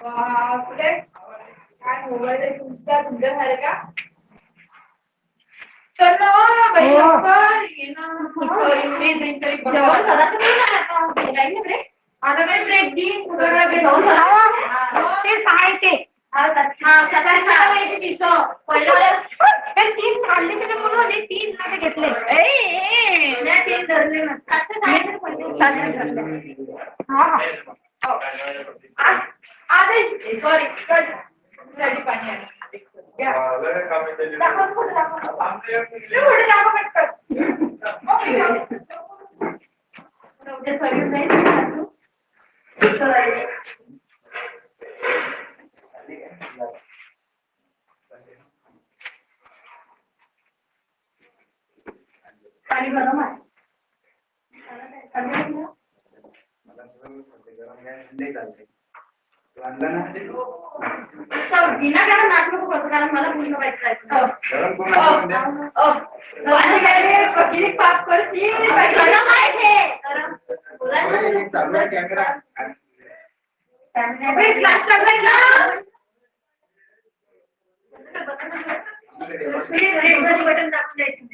बापरे काय मोबाईल आहे तुमच्यासारखा तर ना बाई लवकर ये ना जेवण झालं तर आता काय ब्रेक दिन ते काय ते तीन काढले त्याने म्हणून तीन मध्ये घेतले तीन धरले सॉरी पाणी लय काम आहे त्याच्यात. आमच्या पाणी गरम आहे बिना कारण नाटक करतो कारण मला पूर्ण व्हायचं पाप करशील क्लास करताय ना बटन दाखवून द्यायचं